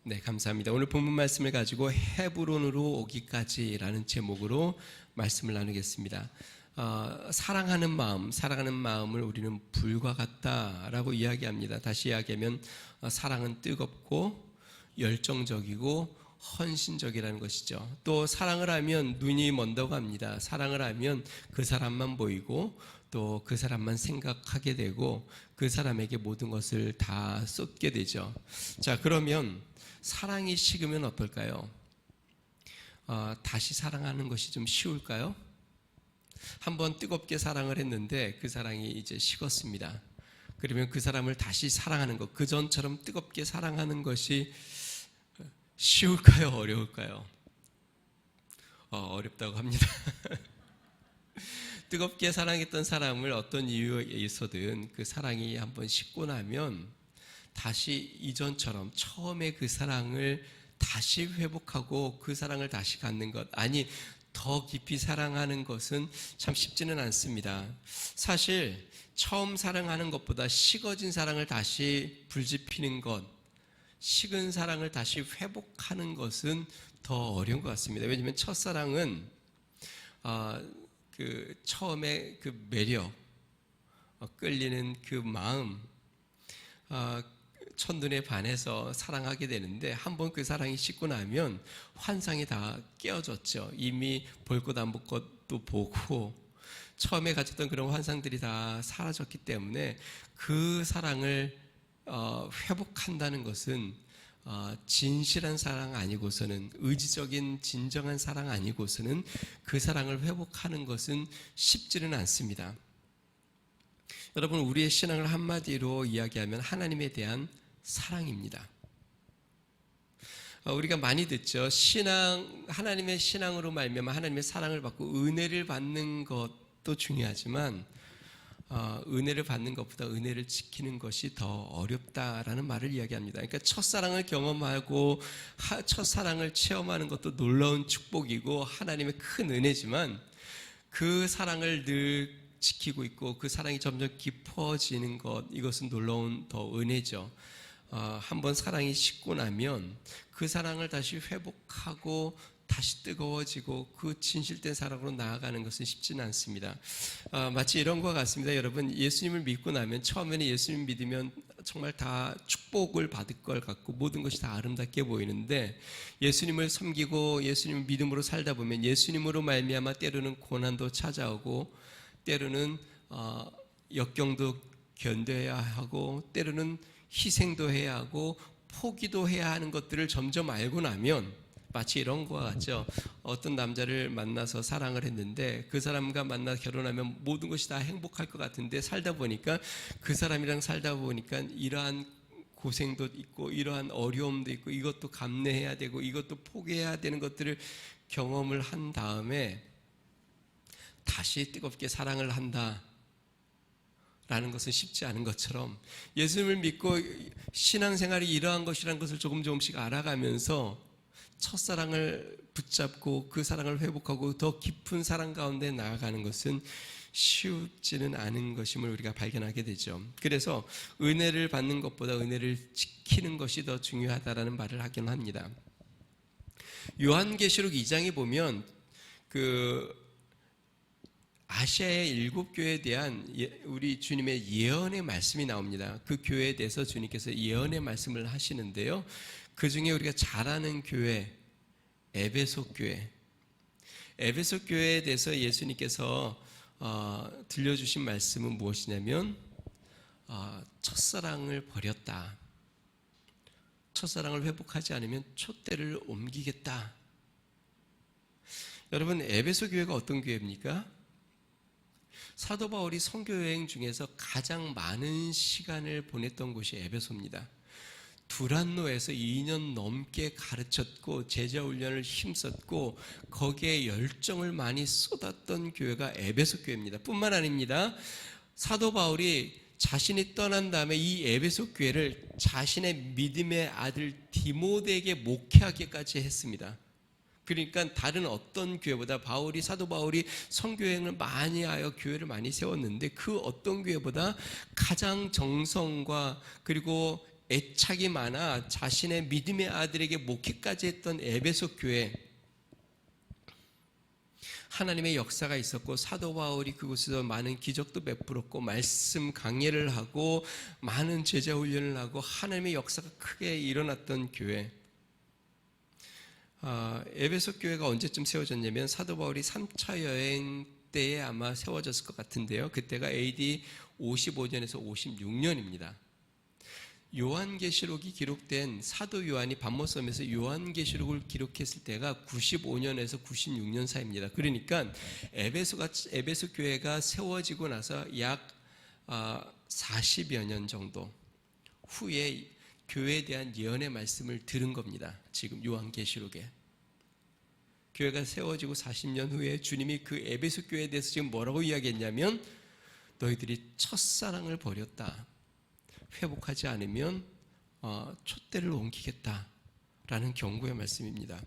네, 감사합니다. 오늘 본문 말씀을 가지고 헤브론으로 오기까지라는 제목으로 말씀을 나누겠습니다. 사랑하는 마음을 우리는 불과 같다라고 이야기합니다. 다시 이야기하면 사랑은 뜨겁고 열정적이고 헌신적이라는 것이죠. 또 사랑을 하면 눈이 먼다고 합니다. 사랑을 하면 그 사람만 보이고 또 그 사람만 생각하게 되고 그 사람에게 모든 것을 다 쏟게 되죠. 자, 그러면 사랑이 식으면 어떨까요? 다시 사랑하는 것이 좀 쉬울까요? 한번 뜨겁게 사랑을 했는데 그 사랑이 이제 식었습니다. 그러면 그 사람을 다시 사랑하는 것, 그전처럼 뜨겁게 사랑하는 것이 쉬울까요? 어려울까요? 어렵다고 합니다. 뜨겁게 사랑했던 사람을 어떤 이유에 있어든 그 사랑이 한번 식고 나면 다시 이전처럼 처음에 그 사랑을 다시 회복하고 그 사랑을 다시 갖는 것, 아니 더 깊이 사랑하는 것은 참 쉽지는 않습니다. 사실 처음 사랑하는 것보다 식어진 사랑을 다시 불지피는 것, 식은 사랑을 다시 회복하는 것은 더 어려운 것 같습니다. 왜냐하면 첫사랑은 그 처음에 그 매력, 끌리는 그 마음, 첫눈에 반해서 사랑하게 되는데 한번 그 사랑이 식고 나면 환상이 다 깨어졌죠. 이미 볼 것 안 볼 것도 보고 처음에 가졌던 그런 환상들이 다 사라졌기 때문에 그 사랑을 회복한다는 것은 진실한 사랑 아니고서는, 의지적인 진정한 사랑 아니고서는 그 사랑을 회복하는 것은 쉽지는 않습니다. 여러분, 우리의 신앙을 한마디로 이야기하면 하나님에 대한 사랑입니다. 우리가 많이 듣죠. 하나님의 신앙으로 말미암아 하나님의 사랑을 받고 은혜를 받는 것도 중요하지만 은혜를 받는 것보다 은혜를 지키는 것이 더 어렵다라는 말을 이야기합니다. 그러니까 첫사랑을 경험하고 첫사랑을 체험하는 것도 놀라운 축복이고 하나님의 큰 은혜지만 그 사랑을 늘 지키고 있고 그 사랑이 점점 깊어지는 것, 이것은 놀라운 더 은혜죠. 한번 사랑이 식고 나면 그 사랑을 다시 회복하고 다시 뜨거워지고 그 진실된 사랑으로 나아가는 것은 쉽지는 않습니다. 마치 이런 것 같습니다. 여러분, 예수님을 믿고 나면 처음에는 예수님 믿으면 정말 다 축복을 받을 것 같고 모든 것이 다 아름답게 보이는데 예수님을 섬기고 예수님을 믿음으로 살다 보면 예수님으로 말미암아 때로는 고난도 찾아오고 때로는 역경도 견뎌야 하고 때로는 희생도 해야 하고 포기도 해야 하는 것들을 점점 알고 나면 마치 이런 거 같죠. 어떤 남자를 만나서 사랑을 했는데 그 사람과 만나 결혼하면 모든 것이 다 행복할 것 같은데 살다 보니까 그 사람이랑 살다 보니까 이러한 고생도 있고 이러한 어려움도 있고 이것도 감내해야 되고 이것도 포기해야 되는 것들을 경험을 한 다음에 다시 뜨겁게 사랑을 한다 라는 것은 쉽지 않은 것처럼 예수님을 믿고 신앙생활이 이러한 것이라는 것을 조금씩 알아가면서 첫사랑을 붙잡고 그 사랑을 회복하고 더 깊은 사랑 가운데 나아가는 것은 쉽지는 않은 것임을 우리가 발견하게 되죠. 그래서 은혜를 받는 것보다 은혜를 지키는 것이 더 중요하다라는 말을 하긴 합니다. 요한계시록 2장에 보면 그 아시아의 7교회에 대한 우리 주님의 예언의 말씀이 나옵니다. 그 교회에 대해서 주님께서 예언의 말씀을 하시는데요. 그 중에 우리가 잘 아는 교회, 에베소 교회. 에베소 교회에 대해서 예수님께서 들려주신 말씀은 무엇이냐면 첫사랑을 버렸다. 첫사랑을 회복하지 않으면 촛대를 옮기겠다. 여러분, 에베소 교회가 어떤 교회입니까? 사도 바울이 선교 여행 중에서 가장 많은 시간을 보냈던 곳이 에베소입니다. 두란노에서 2년 넘게 가르쳤고 제자 훈련을 힘썼고 거기에 열정을 많이 쏟았던 교회가 에베소 교회입니다. 뿐만 아닙니다. 사도 바울이 자신이 떠난 다음에 이 에베소 교회를 자신의 믿음의 아들 디모데에게 목회하기까지 했습니다. 그러니까 다른 어떤 교회보다 사도 바울이 선교여행을 많이 하여 교회를 많이 세웠는데 그 어떤 교회보다 가장 정성과 그리고 애착이 많아 자신의 믿음의 아들에게 목회까지 했던 에베소 교회, 하나님의 역사가 있었고 사도 바울이 그곳에서 많은 기적도 베풀었고 말씀 강예를 하고 많은 제자 훈련을 하고 하나님의 역사가 크게 일어났던 교회. 에베소 교회가 언제쯤 세워졌냐면 사도 바울이 3차 여행 때에 아마 세워졌을 것 같은데요. 그때가 AD 55년에서 56년입니다. 요한계시록이 기록된 사도 요한이 반모섬에서 요한계시록을 기록했을 때가 95년에서 96년 사이입니다. 그러니까 에베소 교회가 세워지고 나서 약 40여 년 정도 후에 교회에 대한 예언의 말씀을 들은 겁니다. 지금 요한계시록에. 교회가 세워지고 40년 후에 주님이 그 에베소 교회에 대해서 지금 뭐라고 이야기했냐면 너희들이 첫사랑을 버렸다. 회복하지 않으면 촛대를 옮기겠다라는 경고의 말씀입니다.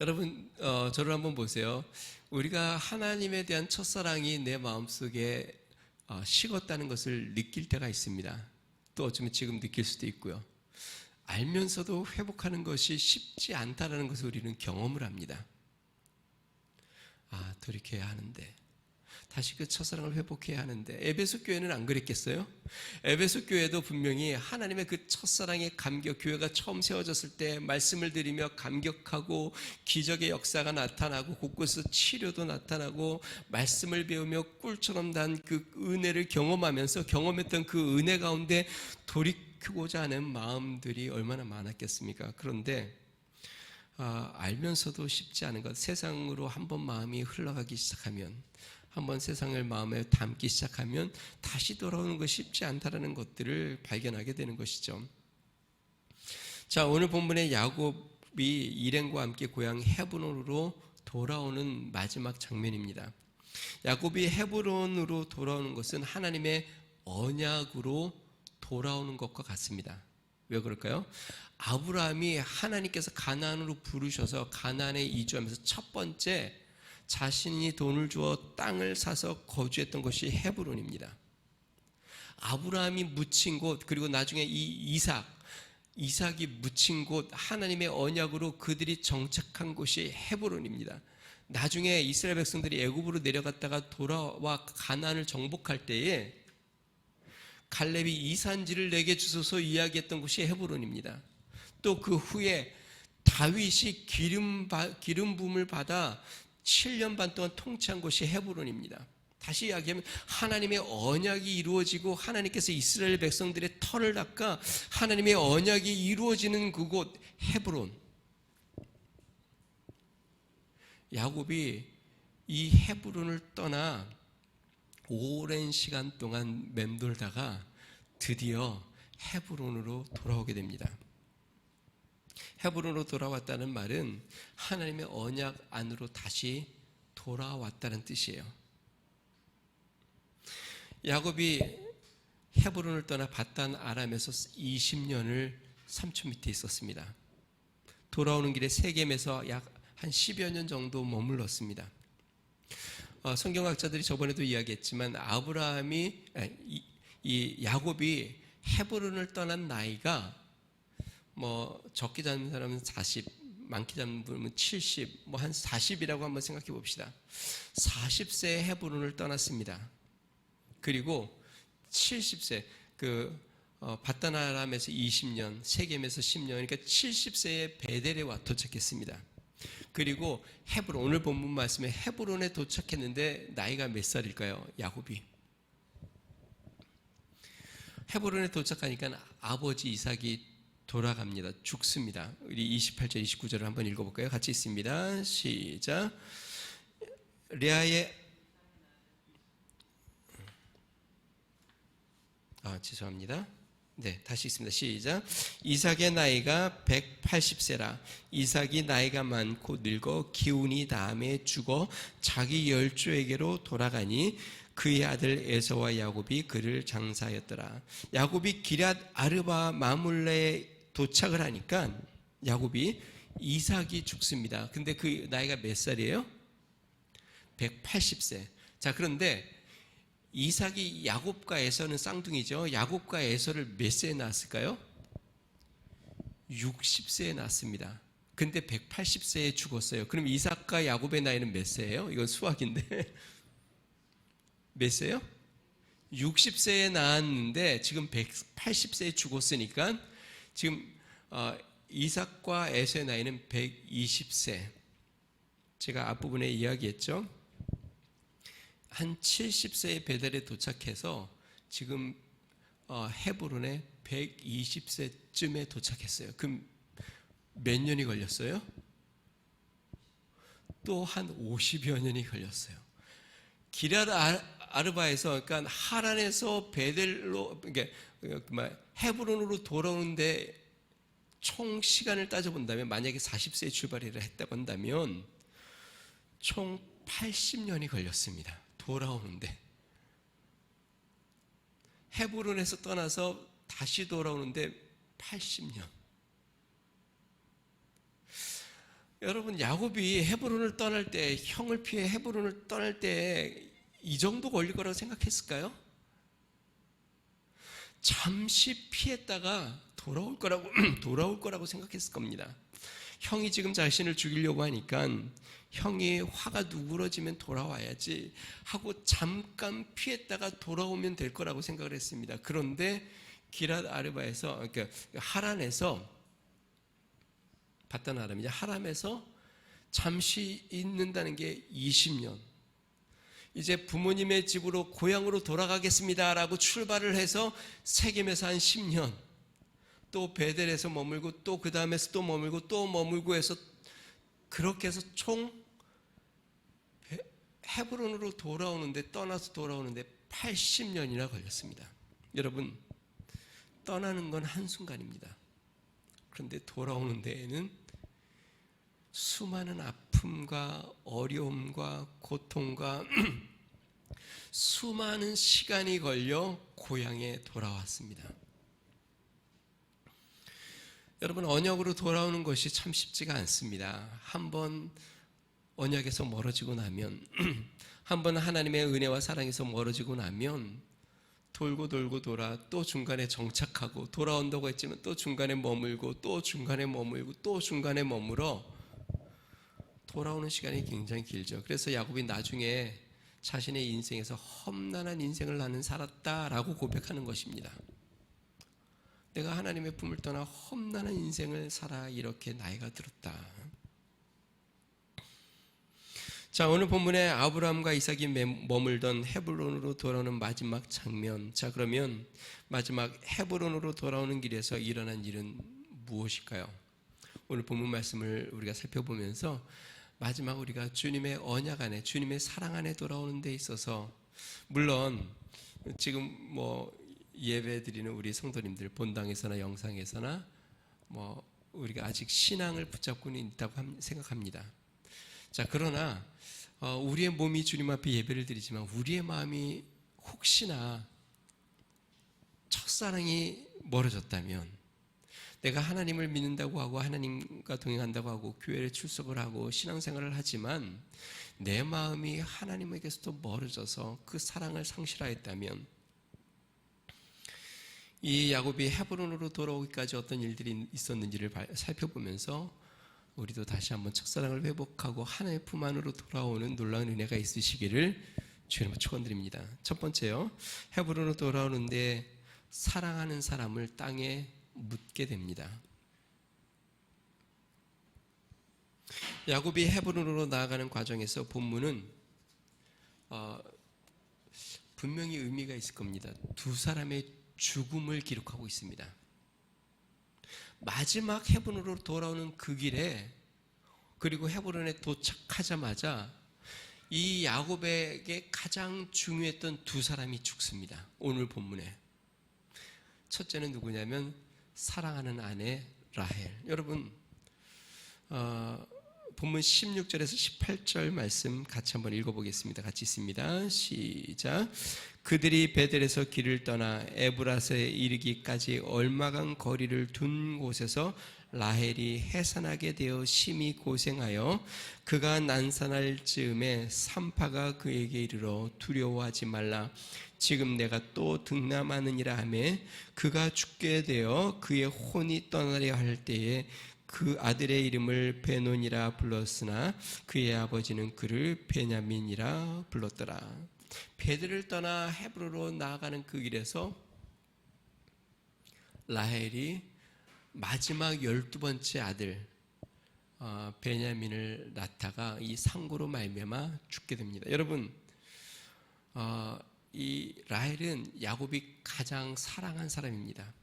여러분 저를 한번 보세요. 우리가 하나님에 대한 첫사랑이 내 마음속에 식었다는 것을 느낄 때가 있습니다. 또 어쩌면 지금 느낄 수도 있고요. 알면서도 회복하는 것이 쉽지 않다는 것을 우리는 경험을 합니다. 돌이켜야 하는데, 다시 그 첫사랑을 회복해야 하는데, 에베소 교회는 안 그랬겠어요? 에베소 교회도 분명히 하나님의 그 첫사랑의 감격, 교회가 처음 세워졌을 때 말씀을 드리며 감격하고 기적의 역사가 나타나고 곳곳에서 치료도 나타나고 말씀을 배우며 꿀처럼 단 그 은혜를 경험하면서 경험했던 그 은혜 가운데 돌이키고자 하는 마음들이 얼마나 많았겠습니까? 그런데 알면서도 쉽지 않은 것, 세상으로 한번 마음이 흘러가기 시작하면, 한번 세상을 마음에 담기 시작하면 다시 돌아오는 것이 쉽지 않다는 것들을 발견하게 되는 것이죠. 자, 오늘 본문의 야곱이 일행과 함께 고향 헤브론으로 돌아오는 마지막 장면입니다. 야곱이 헤브론으로 돌아오는 것은 하나님의 언약으로 돌아오는 것과 같습니다. 왜 그럴까요? 아브라함이 하나님께서 가나안으로 부르셔서 가나안에 이주하면서 첫 번째 자신이 돈을 주어 땅을 사서 거주했던 것이 헤브론입니다. 아브라함이 묻힌 곳, 그리고 나중에 이삭이 묻힌 곳, 하나님의 언약으로 그들이 정착한 곳이 헤브론입니다. 나중에 이스라엘 백성들이 애굽으로 내려갔다가 돌아와 가나안을 정복할 때에 갈렙이 이 산지를 내게 주소서 이야기했던 곳이 헤브론입니다. 또 그 후에 다윗이 기름 부음을 받아 7년 반 동안 통치한 곳이 헤브론입니다. 다시 이야기하면 하나님의 언약이 이루어지고 하나님께서 이스라엘 백성들의 터를 닦아 하나님의 언약이 이루어지는 그곳 헤브론. 야곱이 이 헤브론을 떠나 오랜 시간 동안 맴돌다가 드디어 헤브론으로 돌아오게 됩니다. 헤브론으로 돌아왔다는 말은 하나님의 언약 안으로 다시 돌아왔다는 뜻이에요. 야곱이 헤브론을 떠나 밧단 아람에서 20년을 삼촌 밑에 있었습니다. 돌아오는 길에 세겜에서 약 한 10여 년 정도 머물렀습니다. 성경학자들이 저번에도 이야기했지만 이 야곱이 헤브론을 떠난 나이가 적게 잡는 사람은 40, 많게 잡는 분은 70, 한 40이라고 한번 생각해 봅시다. 40세에 헤브론을 떠났습니다. 그리고 70세, 밧단 아람에서 20년, 세겜에서 10년, 그러니까 70세에 베델에 와 도착했습니다. 그리고 헤브론, 오늘 본문 말씀에 헤브론에 도착했는데 나이가 몇 살일까요? 야곱이. 헤브론에 도착하니까 아버지 이삭이 돌아갑니다. 죽습니다. 우리 28절, 29절을 한번 읽어볼까요? 같이 있습니다. 시작. 레아의 죄송합니다. 네, 다시 있습니다. 시작. 이삭의 나이가 180세라. 이삭이 나이가 많고 늙어 기운이 다함에 죽어 자기 열조에게로 돌아가니 그의 아들 에서와 야곱이 그를 장사하였더라. 야곱이 기럇 아르바 마물레에 도착을 하니까 야곱이 이삭이 죽습니다. 근데 그 나이가 몇 살이에요? 180세. 자, 그런데 이삭이 야곱과 에서는 쌍둥이죠. 야곱과 에서를 몇 세에 낳았을까요? 60세에 낳았습니다. 근데 180세에 죽었어요. 그럼 이삭과 야곱의 나이는 몇 세예요? 이건 수학인데 몇 세요? 60세에 낳았는데 지금 180세에 죽었으니까 지금 이삭과 에서의 나이는 120세. 제가 앞부분에 이야기했죠. 한 70세의 베델에 도착해서 지금 헤브론에 120세쯤에 도착했어요. 그럼 몇 년이 걸렸어요? 또 한 50여 년이 걸렸어요. 기럇 아르바에서, 그러니까 하란에서 베델로, 그러니까 헤브론으로 돌아오는데 총 시간을 따져본다면, 만약에 40세에 출발이라 했다고 한다면 총 80년이 걸렸습니다. 돌아오는데. 헤브론에서 떠나서 다시 돌아오는데 80년. 여러분, 야곱이 헤브론을 떠날 때, 형을 피해 헤브론을 떠날 때 이 정도 걸릴 거라고 생각했을까요? 잠시 피했다가 돌아올 거라고 생각했을 겁니다. 형이 지금 자신을 죽이려고 하니까 형이 화가 누그러지면 돌아와야지 하고 잠깐 피했다가 돌아오면 될 거라고 생각을 했습니다. 그런데 기럇 아르바에서, 그러니까 하란에서, 바단 아람이죠. 하람에서 잠시 있는다는 게 20년. 이제 부모님의 집으로 고향으로 돌아가겠습니다라고 출발을 해서 세겜에서 한 10년, 또 베델에서 머물고 또 그 다음에서 또 머물고 해서, 그렇게 해서 총 헤브론으로 떠나서 돌아오는데 80년이나 걸렸습니다. 여러분, 떠나는 건 한순간입니다. 그런데 돌아오는 데에는 수많은 아픔과 어려움과 고통과 수많은 시간이 걸려 고향에 돌아왔습니다. 여러분, 언약으로 돌아오는 것이 참 쉽지가 않습니다. 한번 언약에서 멀어지고 나면, 한번 하나님의 은혜와 사랑에서 멀어지고 나면 돌고 돌아 또 중간에 정착하고, 돌아온다고 했지만 또 중간에 머물고 또 중간에 머물고 또 중간에 머물어 돌아오는 시간이 굉장히 길죠. 그래서 야곱이 나중에 자신의 인생에서 험난한 인생을 나는 살았다라고 고백하는 것입니다. 내가 하나님의 품을 떠나 험난한 인생을 살아 이렇게 나이가 들었다. 자, 오늘 본문에 아브라함과 이삭이 머물던 헤브론으로 돌아오는 마지막 장면. 자, 그러면 마지막 헤브론으로 돌아오는 길에서 일어난 일은 무엇일까요? 오늘 본문 말씀을 우리가 살펴보면서 마지막 우리가 주님의 언약 안에, 주님의 사랑 안에 돌아오는 데 있어서, 물론 지금 예배 드리는 우리 성도님들, 본당에서나 영상에서나 우리가 아직 신앙을 붙잡고는 있다고 생각합니다. 자, 그러나 우리의 몸이 주님 앞에 예배를 드리지만 우리의 마음이 혹시나 첫사랑이 멀어졌다면, 내가 하나님을 믿는다고 하고 하나님과 동행한다고 하고 교회에 출석을 하고 신앙생활을 하지만 내 마음이 하나님에게서도 멀어져서 그 사랑을 상실하였다면, 이 야곱이 헤브론으로 돌아오기까지 어떤 일들이 있었는지를 살펴보면서 우리도 다시 한번 첫사랑을 회복하고 하나님의 품 안으로 돌아오는 놀라운 은혜가 있으시기를 주님으로 축원드립니다. 첫 번째요, 헤브론으로 돌아오는데 사랑하는 사람을 땅에 묻게 됩니다. 야곱이 헤브론으로 나아가는 과정에서 본문은 분명히 의미가 있을 겁니다. 두 사람의 죽음을 기록하고 있습니다. 마지막 헤브론으로 돌아오는 그 길에, 그리고 헤브론에 도착하자마자 이 야곱에게 가장 중요했던 두 사람이 죽습니다. 오늘 본문에. 첫째는 누구냐면 사랑하는 아내 라헬. 여러분, 본문 16절에서 18절 말씀 같이 한번 읽어보겠습니다. 같이 있습니다. 시작. 그들이 베델에서 길을 떠나 에브라스에 이르기까지 얼마간 거리를 둔 곳에서 라헬이 해산하게 되어 심히 고생하여 그가 난산할 즈음에 산파가 그에게 이르러 두려워하지 말라. 지금 내가 또 등남하느니라 하매 그가 죽게 되어 그의 혼이 떠나려 할 때에 그 아들의 이름을 베논이라 불렀으나 그의 아버지는 그를 베냐민이라 불렀더라. 베델을 떠나 헤브론으로 나아가는 그 길에서 라헬이 마지막 12번째 아들 베냐민을 낳다가 이 상고로 말미암아 죽게 됩니다. 여러분, 이 라헬은 야곱이 가장 사랑한 사람입니다.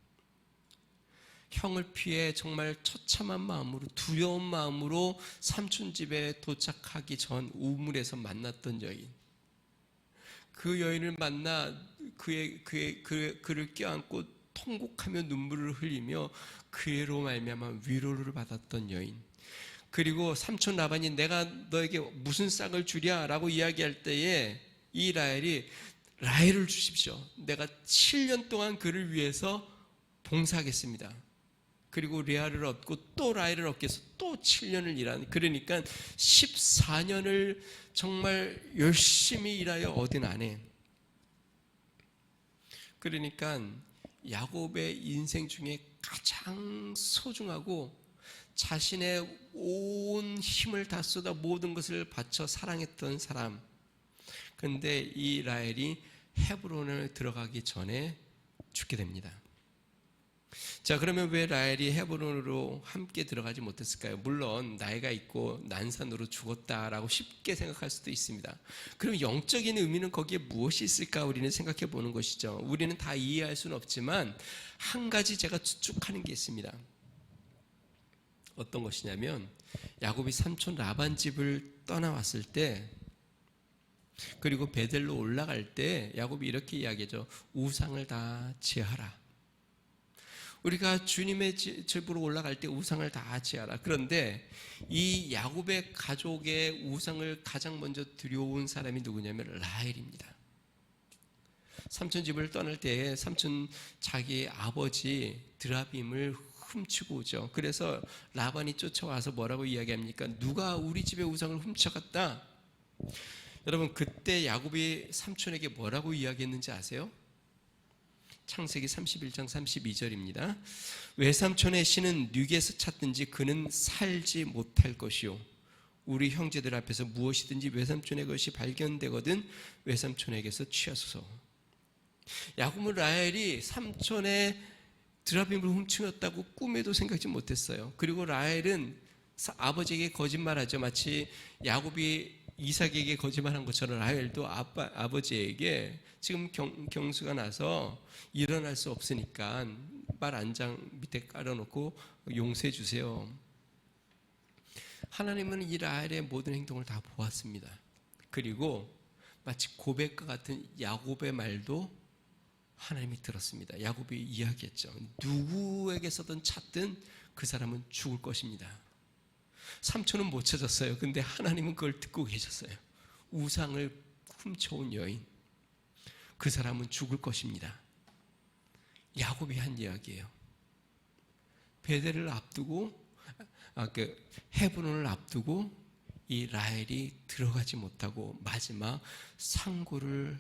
형을 피해 정말 처참한 마음으로, 두려운 마음으로 삼촌 집에 도착하기 전 우물에서 만났던 여인. 그 여인을 만나 그를 껴안고 통곡하며 눈물을 흘리며 그로 말미암아 위로를 받았던 여인. 그리고 삼촌 라반이 내가 너에게 무슨 싹을 주랴 라고 이야기할 때에 이 라헬을 주십시오. 내가 7년 동안 그를 위해서 봉사하겠습니다. 그리고 레아를 얻고 또 라헬을 얻기 위해서 또 7년을 일하는, 그러니까 14년을 정말 열심히 일하여 얻은 아내. 그러니까 야곱의 인생 중에 가장 소중하고 자신의 온 힘을 다 쏟아 모든 것을 바쳐 사랑했던 사람. 그런데 이 라헬이 헤브론을 들어가기 전에 죽게 됩니다. 자, 그러면 왜 라헬이 헤브론으로 함께 들어가지 못했을까요? 물론 나이가 있고 난산으로 죽었다라고 쉽게 생각할 수도 있습니다. 그럼 영적인 의미는 거기에 무엇이 있을까 우리는 생각해 보는 것이죠. 우리는 다 이해할 수는 없지만 한 가지 제가 추측하는 게 있습니다. 어떤 것이냐면 야곱이 삼촌 라반 집을 떠나왔을 때, 그리고 베델로 올라갈 때 야곱이 이렇게 이야기하죠. 우상을 다 제하라. 우리가 주님의 집으로 올라갈 때 우상을 다 제하라. 그런데 이 야곱의 가족의 우상을 가장 먼저 들여온 사람이 누구냐면 라헬입니다. 삼촌 집을 떠날 때에 삼촌 자기 아버지 드라빔을 훔치고 오죠. 그래서 라반이 쫓아와서 뭐라고 이야기합니까? 누가 우리 집의 우상을 훔쳐갔다? 여러분, 그때 야곱이 삼촌에게 뭐라고 이야기했는지 아세요? 창세기 31장 32절입니다. 외삼촌의 신은 뉘게서 찾든지 그는 살지 못할 것이요, 우리 형제들 앞에서 무엇이든지 외삼촌의 것이 발견되거든 외삼촌에게서 취하소서. 야곱은 라헬이 삼촌의 드라빔을 훔치었다고 꿈에도 생각지 못했어요. 그리고 라헬은 아버지에게 거짓말하죠. 마치 야곱이 이삭에게 거짓말한 것처럼 라헬도 아버지에게 지금 경수가 나서 일어날 수 없으니까 빨 안장 밑에 깔아놓고 용서해 주세요. 하나님은 이 라헬의 모든 행동을 다 보았습니다. 그리고 마치 고백과 같은 야곱의 말도 하나님이 들었습니다. 야곱이 이야기했죠. 누구에게서든 찾든 그 사람은 죽을 것입니다. 삼촌은 못 찾았어요. 근데 하나님은 그걸 듣고 계셨어요. 우상을 훔쳐온 여인, 그 사람은 죽을 것입니다. 야곱이 한 이야기예요. 베델을 앞두고, 헤브론을 앞두고 이 라헬이 들어가지 못하고 마지막 상고를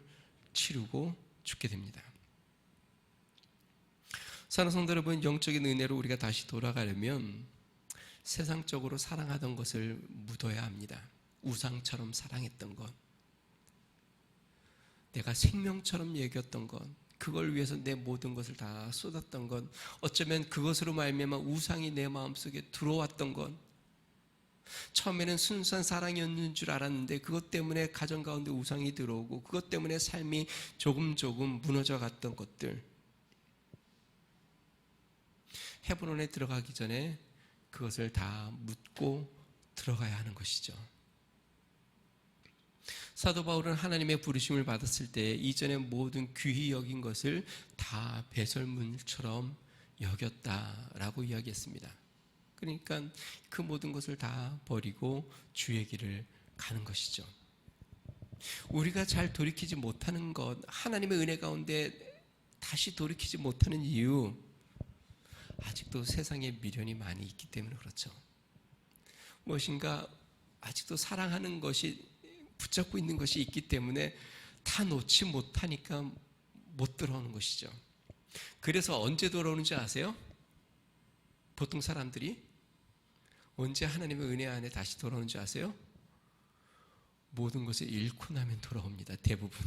치르고 죽게 됩니다. 사랑하는 성도 여러분, 영적인 은혜로 우리가 다시 돌아가려면 세상적으로 사랑하던 것을 묻어야 합니다. 우상처럼 사랑했던 것, 내가 생명처럼 여겼던 것, 그걸 위해서 내 모든 것을 다 쏟았던 것, 어쩌면 그것으로 말미암아 우상이 내 마음속에 들어왔던 것, 처음에는 순수한 사랑이었는 줄 알았는데 그것 때문에 가정 가운데 우상이 들어오고 그것 때문에 삶이 조금 무너져 갔던 것들, 헤브론에 들어가기 전에 그것을 다 묻고 들어가야 하는 것이죠. 사도 바울은 하나님의 부르심을 받았을 때 이전에 모든 귀히 여긴 것을 다 배설물처럼 여겼다라고 이야기했습니다. 그러니까 그 모든 것을 다 버리고 주의 길을 가는 것이죠. 우리가 잘 돌이키지 못하는 것, 하나님의 은혜 가운데 다시 돌이키지 못하는 이유, 아직도 세상에 미련이 많이 있기 때문에 그렇죠. 무엇인가 아직도 사랑하는 것이, 붙잡고 있는 것이 있기 때문에 다 놓지 못하니까 못 돌아오는 것이죠. 그래서 언제 돌아오는지 아세요? 보통 사람들이 언제 하나님의 은혜 안에 다시 돌아오는지 아세요? 모든 것을 잃고 나면 돌아옵니다. 대부분.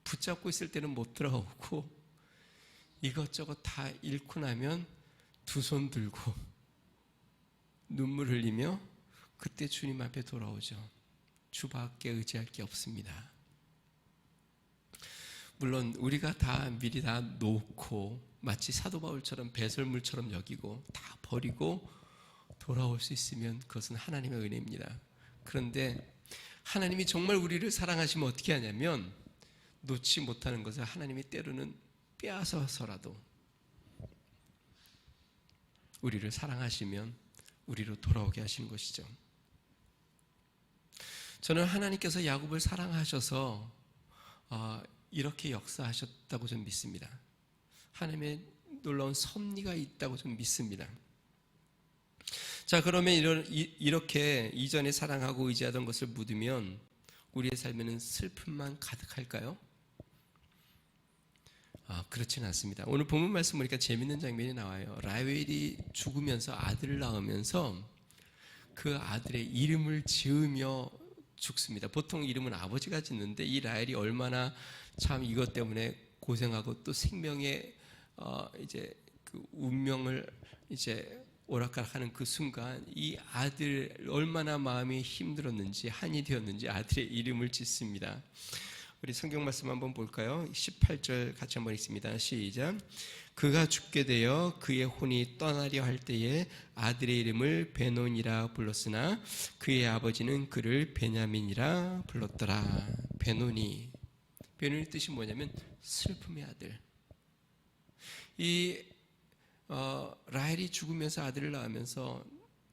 붙잡고 있을 때는 못 돌아오고 이것저것 다 잃고 나면 두 손 들고 눈물 흘리며 그때 주님 앞에 돌아오죠. 주밖에 의지할 게 없습니다. 물론 우리가 다 미리 다 놓고 마치 사도 바울처럼 배설물처럼 여기고 다 버리고 돌아올 수 있으면 그것은 하나님의 은혜입니다. 그런데 하나님이 정말 우리를 사랑하시면 어떻게 하냐면 놓지 못하는 것을 하나님이 때로는 빼앗아서라도 우리를 사랑하시면 우리로 돌아오게 하시는 것이죠. 저는 하나님께서 야곱을 사랑하셔서 이렇게 역사하셨다고 좀 믿습니다. 하나님의 놀라운 섭리가 있다고 좀 믿습니다. 자, 그러면 이렇게 이전에 사랑하고 의지하던 것을 묻으면 우리의 삶에는 슬픔만 가득할까요? 그렇지는 않습니다. 오늘 본문 말씀 보니까 재밌는 장면이 나와요. 라헬이 죽으면서 아들을 낳으면서 그 아들의 이름을 지으며 죽습니다. 보통 이름은 아버지가 짓는데 이 라헬이 얼마나 참 이것 때문에 고생하고 또 생명의 이제 그 운명을 이제 오락가락하는 그 순간 이 아들 얼마나 마음이 힘들었는지 한이 되었는지 아들의 이름을 짓습니다. 우리 성경 말씀 한번 볼까요? 18절 같이 한번 읽습니다. 시작. 그가 죽게 되어 그의 혼이 떠나려 할 때에 아들의 이름을 베논이라 불렀으나 그의 아버지는 그를 베냐민이라 불렀더라. 베논이 뜻이 뭐냐면 슬픔의 아들. 이 라헬이 죽으면서 아들을 낳으면서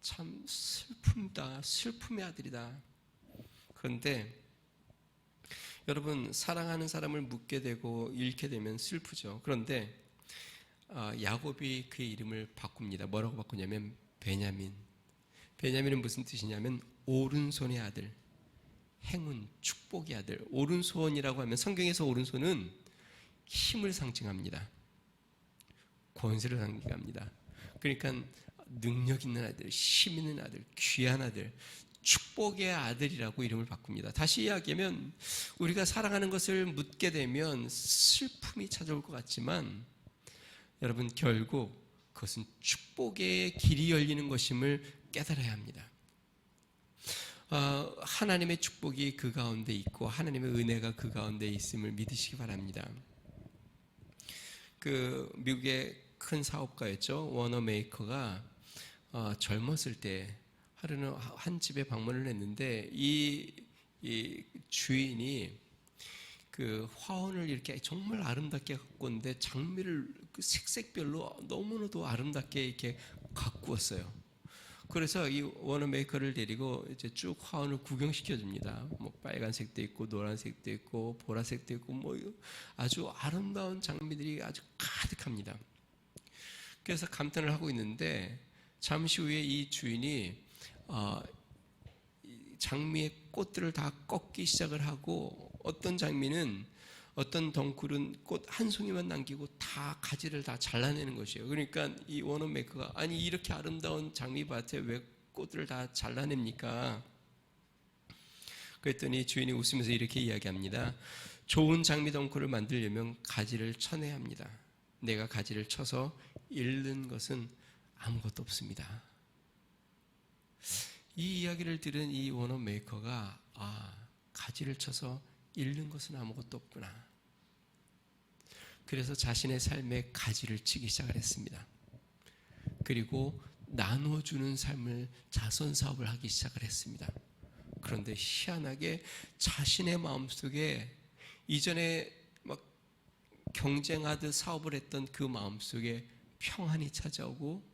참 슬픔다, 슬픔의 아들이다. 그런데 여러분, 사랑하는 사람을 묻게 되고 잃게 되면 슬프죠. 그런데 야곱이 그의 이름을 바꿉니다. 뭐라고 바꾸냐면 베냐민. 베냐민은 무슨 뜻이냐면 오른손의 아들, 행운, 축복의 아들. 오른손이라고 하면 성경에서 오른손은 힘을 상징합니다. 권세를 상징합니다. 그러니까 능력 있는 아들, 힘 있는 아들, 귀한 아들, 축복의 아들이라고 이름을 바꿉니다. 다시 이야기하면 우리가 사랑하는 것을 묻게 되면 슬픔이 찾아올 것 같지만 여러분, 결국 그것은 축복의 길이 열리는 것임을 깨달아야 합니다. 하나님의 축복이 그 가운데 있고 하나님의 은혜가 그 가운데 있음을 믿으시기 바랍니다. 그 미국의 큰 사업가였죠. 워너 메이커가 젊었을 때 하루는 한 집에 방문을 했는데 이 주인이 그 화원을 이렇게 정말 아름답게 가꾸었는데 장미를 그 색색별로 너무나도 아름답게 이렇게 가꾸었어요. 그래서 이 워너 메이커를 데리고 이제 쭉 화원을 구경시켜 줍니다. 뭐 빨간색도 있고 노란색도 있고 보라색도 있고 뭐 아주 아름다운 장미들이 아주 가득합니다. 그래서 감탄을 하고 있는데 잠시 후에 이 주인이 장미의 꽃들을 다 꺾기 시작을 하고 어떤 장미는 어떤 덩굴은 꽃 한 송이만 남기고 다 가지를 다 잘라내는 것이에요. 그러니까 이 워너 메이커가 아니 이렇게 아름다운 장미밭에 왜 꽃들을 다 잘라냅니까? 그랬더니 주인이 웃으면서 이렇게 이야기합니다. 좋은 장미 덩굴을 만들려면 가지를 쳐내야 합니다. 내가 가지를 쳐서 잃는 것은 아무것도 없습니다. 이 이야기를 들은 이 워너 메이커가 가지를 쳐서 잃는 것은 아무것도 없구나. 그래서 자신의 삶에 가지를 치기 시작을 했습니다. 그리고 나눠주는 삶을 자선 사업을 하기 시작을 했습니다. 그런데 희한하게 자신의 마음속에 이전에 막 경쟁하듯 사업을 했던 그 마음속에 평안이 찾아오고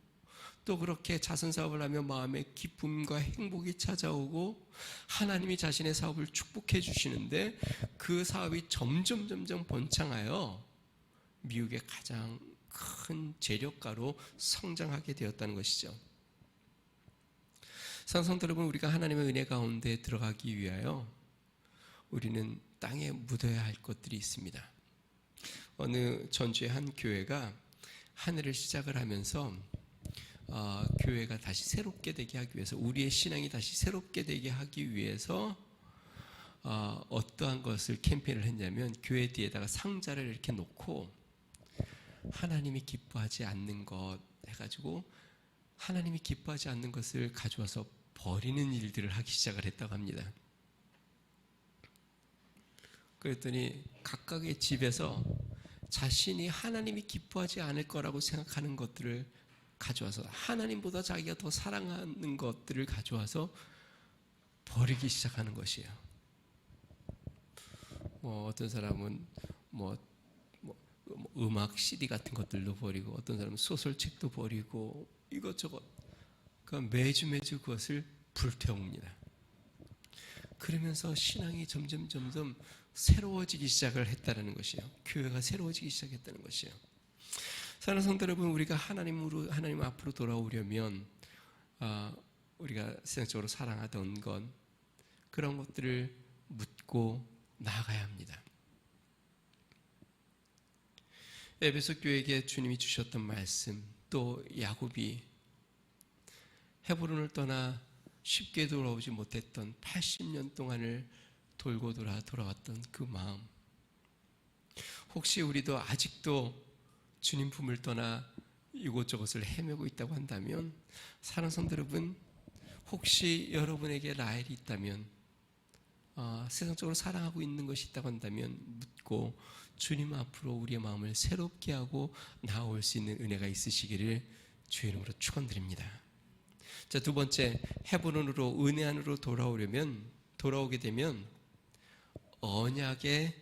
또 그렇게 자선 사업을 하면 마음에 기쁨과 행복이 찾아오고 하나님이 자신의 사업을 축복해 주시는데 그 사업이 점점 번창하여 미국의 가장 큰 재력가로 성장하게 되었다는 것이죠. 사랑성도 여러분, 우리가 하나님의 은혜 가운데 들어가기 위하여 우리는 땅에 묻어야 할 것들이 있습니다. 어느 전주의 한 교회가 한 해를 시작을 하면서 교회가 다시 새롭게 되게 하기 위해서, 우리의 신앙이 다시 새롭게 되게 하기 위해서 어떠한 것을 캠페인을 했냐면, 교회 뒤에다가 상자를 이렇게 놓고 하나님이 기뻐하지 않는 것 해가지고 하나님이 기뻐하지 않는 것을 가져와서 버리는 일들을 하기 시작을 했다고 합니다. 그랬더니 각각의 집에서 자신이 하나님이 기뻐하지 않을 거라고 생각하는 것들을 가져와서, 하나님보다 자기가 더 사랑하는 것들을 가져와서 버리기 시작하는 것이에요. 어떤 사람은 음악 CD 같은 것들도 버리고, 어떤 사람은 소설책도 버리고, 이것저것 매주 그것을 불태웁니다. 그러면서 신앙이 점점 새로워지기 시작을 했다는 것이에요. 교회가 새로워지기 시작했다는 것이에요. 사랑하는 성도 여러분, 우리가 하나님 앞으로 돌아오려면 우리가 세상적으로 사랑하던 것, 그런 것들을 묻고 나아가야 합니다. 에베소 교회에게 주님이 주셨던 말씀, 또 야곱이 헤브론을 떠나 쉽게 돌아오지 못했던 80년 동안을 돌고 돌아왔던 그 마음, 혹시 우리도 아직도 주님 품을 떠나 이곳저곳을 헤매고 있다고 한다면, 사랑하는 성도 여러분, 혹시 여러분에게 라헬이 있다면, 세상적으로 사랑하고 있는 것이 있다고 한다면 묻고 주님 앞으로 우리의 마음을 새롭게 하고 나아올 수 있는 은혜가 있으시기를 주의 이름으로 축원드립니다. 자, 두 번째, 헤브론으로, 은혜 안으로 돌아오게 되면 언약의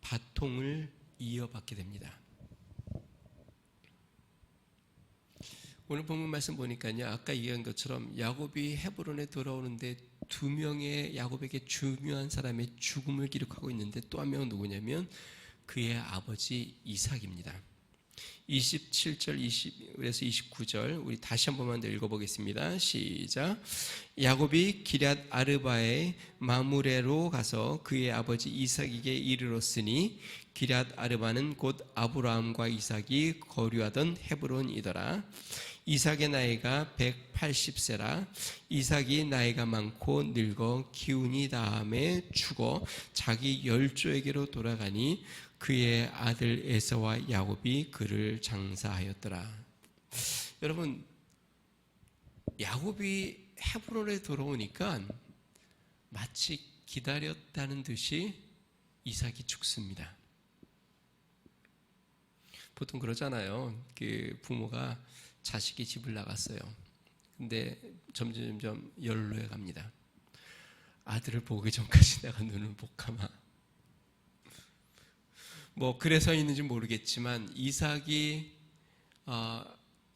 바통을 이어받게 됩니다. 오늘 본문 말씀 보니까요, 아까 얘기한 것처럼 야곱이 헤브론에 돌아오는데 두 명의 야곱에게 중요한 사람의 죽음을 기록하고 있는데, 또 한 명은 누구냐면 그의 아버지 이삭입니다. 27절, 20에서 29절 우리 다시 한 번만 더 읽어보겠습니다. 시작. 야곱이 기럇 아르바의 마므레로 가서 그의 아버지 이삭에게 이르렀으니 기럇 아르바는 곧 아브라함과 이삭이 거류하던 헤브론이더라. 이삭의 나이가 180세라. 이삭이 나이가 많고 늙어 기운이 다함에 죽어 자기 열조에게로 돌아가니 그의 아들 에서와 야곱이 그를 장사하였더라. 여러분, 야곱이 헤브론에 돌아오니까 마치 기다렸다는 듯이 이삭이 죽습니다. 보통 그러잖아요. 그 부모가 자식이 집을 나갔어요. 근데 점점 연로해 갑니다. 아들을 보기 전까지 내가 눈을 못 감아. 그래서 있는지 모르겠지만 이삭이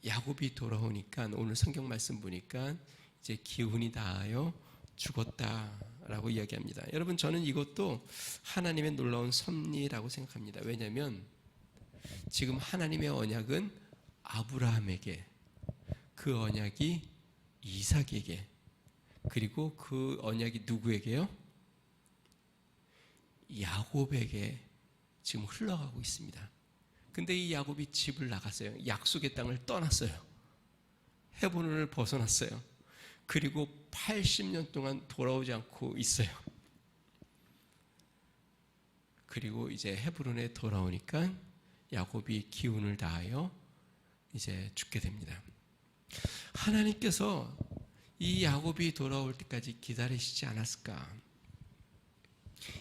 야곱이 돌아오니까, 오늘 성경 말씀 보니까 이제 기운이 다하여 죽었다라고 이야기합니다. 여러분, 저는 이것도 하나님의 놀라운 섭리라고 생각합니다. 왜냐하면 지금 하나님의 언약은 아브라함에게, 그 언약이 이삭에게, 그리고 그 언약이 누구에게요? 야곱에게 지금 흘러가고 있습니다. 근데 이 야곱이 집을 나갔어요. 약속의 땅을 떠났어요. 헤브론을 벗어났어요. 그리고 80년 동안 돌아오지 않고 있어요. 그리고 이제 헤브론에 돌아오니까 야곱이 기운을 다하여 이제 죽게 됩니다. 하나님께서 이 야곱이 돌아올 때까지 기다리시지 않았을까?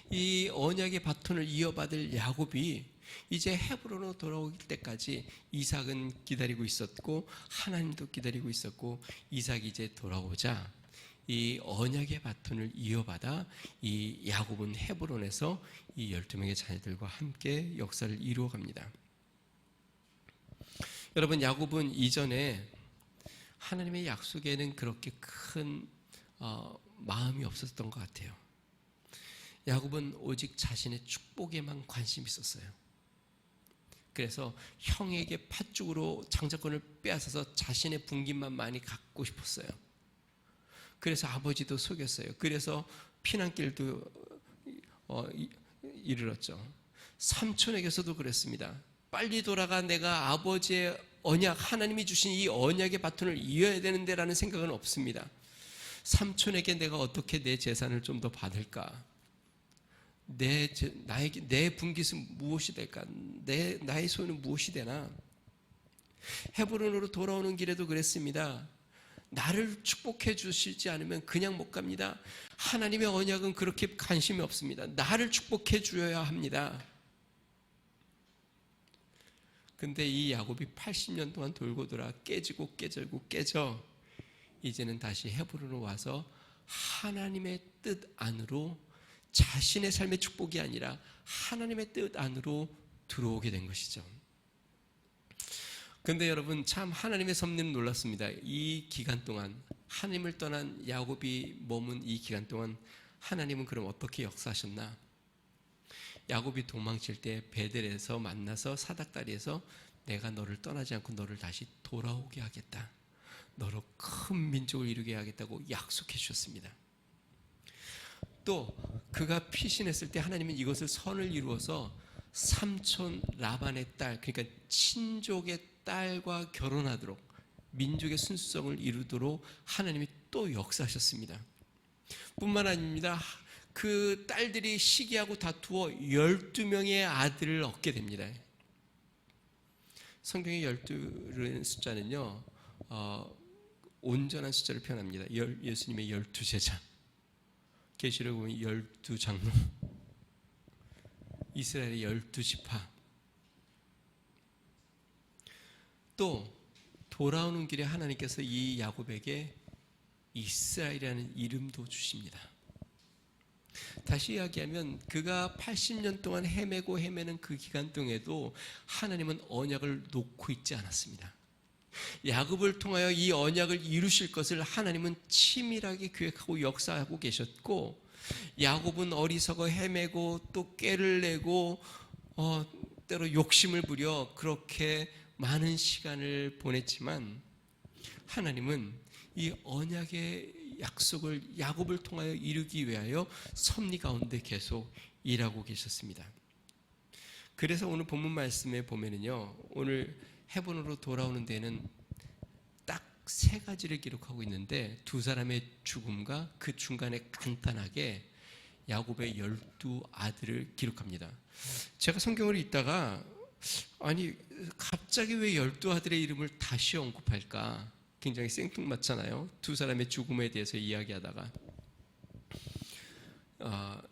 이 언약의 바톤을 이어받을 야곱이 이제 헤브론으로 돌아올 때까지 이삭은 기다리고 있었고, 하나님도 기다리고 있었고, 이삭이 이제 돌아오자 이 언약의 바톤을 이어받아 이 야곱은 헤브론에서 이 12명의 자녀들과 함께 역사를 이루어갑니다. 여러분, 야곱은 이전에 하나님의 약속에는 그렇게 큰 마음이 없었던 것 같아요. 야곱은 오직 자신의 축복에만 관심이 있었어요. 그래서 형에게 팥죽으로 장자권을 빼앗아서 자신의 분깃만 많이 갖고 싶었어요. 그래서 아버지도 속였어요. 그래서 피난길도 이르렀죠. 삼촌에게서도 그랬습니다. 빨리 돌아가 내가 아버지의 언약, 하나님이 주신 이 언약의 바톤을 이어야 되는데 라는 생각은 없습니다. 삼촌에게 내가 어떻게 내 재산을 좀 더 받을까? 내 분깃은 무엇이 될까? 나의 소유는 무엇이 되나? 헤브론으로 돌아오는 길에도 그랬습니다. 나를 축복해 주시지 않으면 그냥 못 갑니다. 하나님의 언약은 그렇게 관심이 없습니다. 나를 축복해 주어야 합니다. 근데 이 야곱이 80년 동안 돌고 돌아 깨져 이제는 다시 헤브론으로 와서 하나님의 뜻 안으로, 자신의 삶의 축복이 아니라 하나님의 뜻 안으로 들어오게 된 것이죠. 그런데 여러분, 참 하나님의 섭리는 놀랐습니다. 이 기간 동안, 하나님을 떠난 야곱이 머문 이 기간 동안 하나님은 그럼 어떻게 역사하셨나? 야곱이 도망칠 때 베델에서 만나서 사닥다리에서 내가 너를 떠나지 않고 너를 다시 돌아오게 하겠다, 너로 큰 민족을 이루게 하겠다고 약속해 주셨습니다. 또 그가 피신했을 때 하나님은 이것을 선을 이루어서 삼촌 라반의 딸, 그러니까 친족의 딸과 결혼하도록, 민족의 순수성을 이루도록 하나님이 또 역사하셨습니다. 뿐만 아닙니다. 그 딸들이 시기하고 다투어 12명의 아들을 얻게 됩니다. 성경의 12는 숫자는요, 온전한 숫자를 표현합니다. 예수님의 12제자, 계시록 보면 12장로, 이스라엘의 12지파. 또 돌아오는 길에 하나님께서 이 야곱에게 이스라엘이라는 이름도 주십니다. 다시 이야기하면 그가 80년 동안 헤매는 그 기간 동안에도 하나님은 언약을 놓고 있지 않았습니다. 야곱을 통하여 이 언약을 이루실 것을 하나님은 치밀하게 계획하고 역사하고 계셨고, 야곱은 어리석어 헤매고 또 꾀를 내고 때로 욕심을 부려 그렇게 많은 시간을 보냈지만, 하나님은 이 언약의 약속을 야곱을 통하여 이루기 위하여 섭리 가운데 계속 일하고 계셨습니다. 그래서 오늘 본문 말씀에 보면은요, 오늘 헤브론으로 돌아오는 데는 딱 3가지를 기록하고 있는데, 2사람의 죽음과 그 중간에 간단하게 야곱의 12아들을 기록합니다. 제가 성경을 읽다가 아니 갑자기 왜 12아들의 이름을 다시 언급할까? 굉장히 생뚱맞잖아요. 2사람의 죽음에 대해서 이야기하다가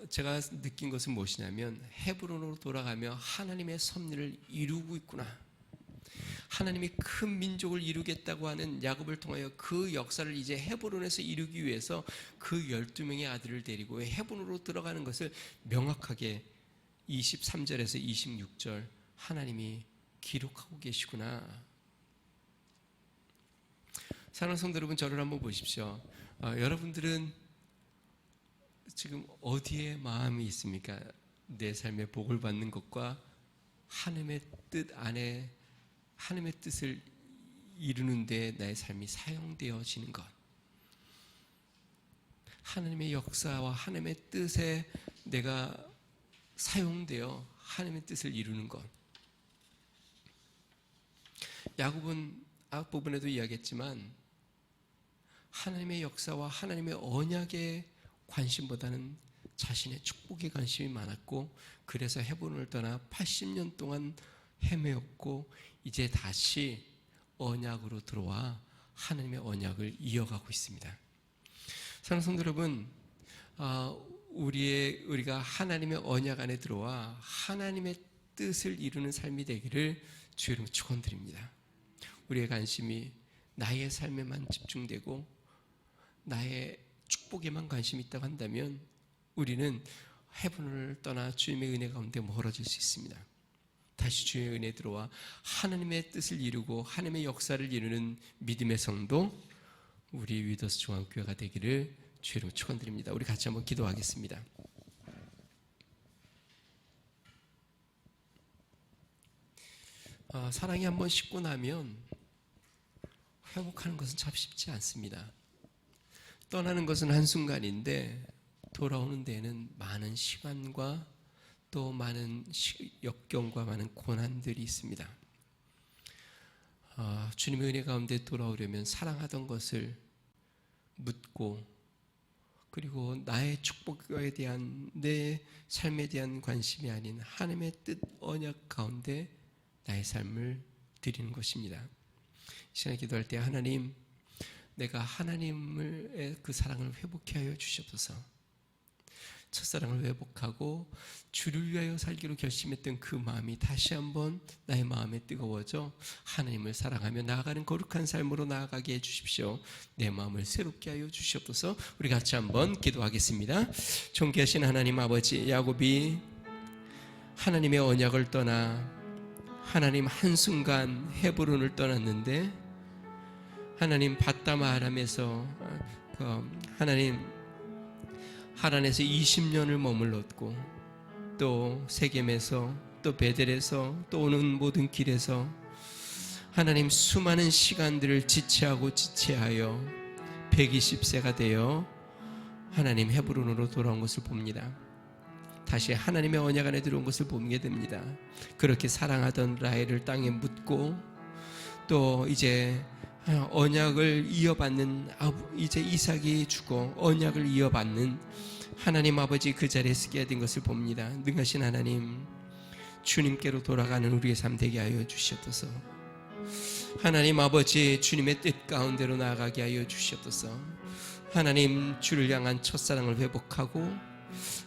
제가 느낀 것은 무엇이냐면, 헤브론으로 돌아가며 하나님의 섭리를 이루고 있구나, 하나님이 큰 민족을 이루겠다고 하는 야곱을 통하여 그 역사를 이제 헤브론에서 이루기 위해서 그 12명의 아들을 데리고 헤브론으로 들어가는 것을 명확하게 23절에서 26절 하나님이 기록하고 계시구나. 사랑하는 성도 여러분, 저를 한번 보십시오. 여러분들은 지금 어디에 마음이 있습니까? 내 삶의 복을 받는 것과 하나님의 뜻 안에 하나님의 뜻을 이루는 데 나의 삶이 사용되어지는 것, 하나님의 역사와 하나님의 뜻에 내가 사용되어 하나님의 뜻을 이루는 것. 야곱은 앞부분에도 이야기했지만 하나님의 역사와 하나님의 언약의 관심보다는 자신의 축복에 관심이 많았고, 그래서 헤브론을 떠나 80년 동안 헤매었고, 이제 다시 언약으로 들어와 하나님의 언약을 이어가고 있습니다. 사랑하는 성도 여러분, 우리가 하나님의 언약 안에 들어와 하나님의 뜻을 이루는 삶이 되기를 주의 이름으로 축원드립니다. 우리의 관심이 나의 삶에만 집중되고 나의 축복에만 관심이 있다고 한다면 우리는 헤븐을 떠나 주님의 은혜 가운데 멀어질 수 있습니다. 다시 주의 은혜 들어와 하나님의 뜻을 이루고 하나님의 역사를 이루는 믿음의 성도 우리 위더스 중앙교회가 되기를 주의 이름으로 축원드립니다. 우리 같이 한번 기도하겠습니다. 사랑이 한번 식고 나면 회복하는 것은 참 쉽지 않습니다. 떠나는 것은 한순간인데 돌아오는 데에는 많은 시간과 또 많은 역경과 많은 고난들이 있습니다. 주님의 은혜 가운데 돌아오려면 사랑하던 것을 묻고 그리고 나의 축복에 대한 내 삶에 대한 관심이 아닌 하나님의 뜻 언약 가운데 나의 삶을 드리는 것입니다. 이 시간에 기도할 때 하나님, 내가 하나님의 그 사랑을 회복케 하여 주시옵소서. 첫사랑을 회복하고 주를 위하여 살기로 결심했던 그 마음이 다시 한번 나의 마음에 뜨거워져 하나님을 사랑하며 나아가는 거룩한 삶으로 나아가게 해주십시오. 내 마음을 새롭게 하여 주시옵소서. 우리 같이 한번 기도하겠습니다. 존귀하신 하나님 아버지, 야곱이 하나님의 언약을 떠나 하나님 한순간 헤브론을 떠났는데 하나님 밧담 아람에서 하나님 하란에서 20년을 머물렀고 또 세겜에서 또 베델에서 또 오는 모든 길에서 하나님 수많은 시간들을 지체하고 지체하여 120세가 되어 하나님 헤브론으로 돌아온 것을 봅니다. 다시 하나님의 언약 안에 들어온 것을 보게 됩니다. 그렇게 사랑하던 라헬을 땅에 묻고 또 이제 언약을 이어받는 이제 이삭이 죽어 언약을 이어받는 하나님 아버지 그 자리에 서게 된 것을 봅니다. 능하신 하나님, 주님께로 돌아가는 우리의 삶 되게 하여 주시옵소서. 하나님 아버지, 주님의 뜻 가운데로 나아가게 하여 주시옵소서. 하나님, 주를 향한 첫사랑을 회복하고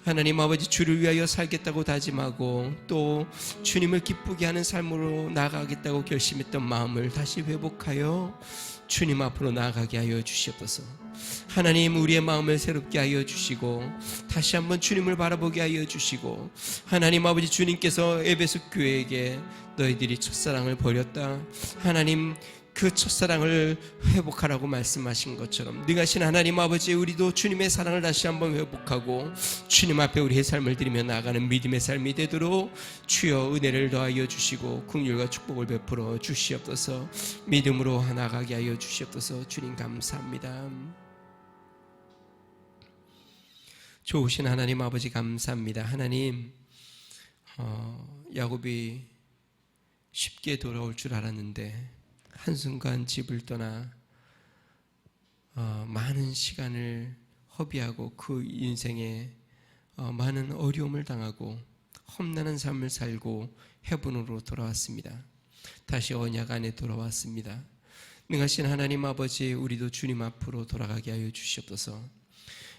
하나님 아버지, 주를 위하여 살겠다고 다짐하고 또 주님을 기쁘게 하는 삶으로 나아가겠다고 결심했던 마음을 다시 회복하여 주님 앞으로 나아가게 하여 주시옵소서. 하나님, 우리의 마음을 새롭게 하여 주시고 다시 한번 주님을 바라보게 하여 주시고 하나님 아버지, 주님께서 에베소 교회에게 너희들이 첫사랑을 버렸다, 하나님 그 첫사랑을 회복하라고 말씀하신 것처럼 능하신 하나님 아버지, 우리도 주님의 사랑을 다시 한번 회복하고 주님 앞에 우리의 삶을 드리며 나아가는 믿음의 삶이 되도록 주여 은혜를 더하여 주시고 긍휼과 축복을 베풀어 주시옵소서. 믿음으로 나아가게 하여 주시옵소서. 주님 감사합니다. 좋으신 하나님 아버지 감사합니다. 하나님, 야곱이 쉽게 돌아올 줄 알았는데 한순간 집을 떠나 많은 시간을 허비하고 그 인생에 많은 어려움을 당하고 험난한 삶을 살고 헤브론으로 돌아왔습니다. 다시 언약 안에 돌아왔습니다. 능하신 하나님 아버지, 우리도 주님 앞으로 돌아가게 하여 주시옵소서.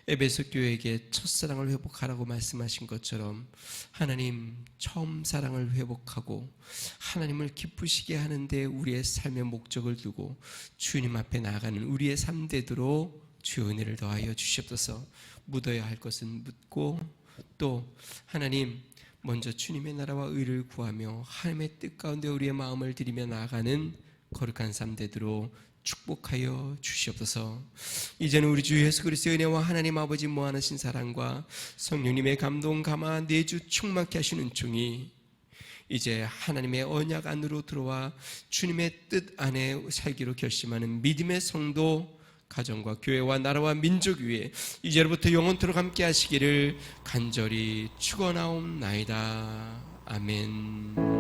에베소 교회에게 첫사랑을 회복하라고 말씀하신 것처럼 하나님, 처음 사랑을 회복하고 하나님을 기쁘시게 하는데 우리의 삶의 목적을 두고 주님 앞에 나아가는 우리의 삶 되도록 주의 은혜를 더하여 주시옵소서. 묻어야 할 것은 묻고 또 하나님, 먼저 주님의 나라와 의를 구하며 하나님의 뜻 가운데 우리의 마음을 들이며 나아가는 거룩한 삶 되도록 축복하여 주시옵소서. 이제는 우리 주 예수 그리스도의 은혜와 하나님 아버지 무한하신 사랑과 성령님의 감동 감화 내주 충만케 하시는 종이 이제 하나님의 언약 안으로 들어와 주님의 뜻 안에 살기로 결심하는 믿음의 성도, 가정과 교회와 나라와 민족 위에 이제로부터 영원토록 함께 하시기를 간절히 축원하옵나이다. 아멘.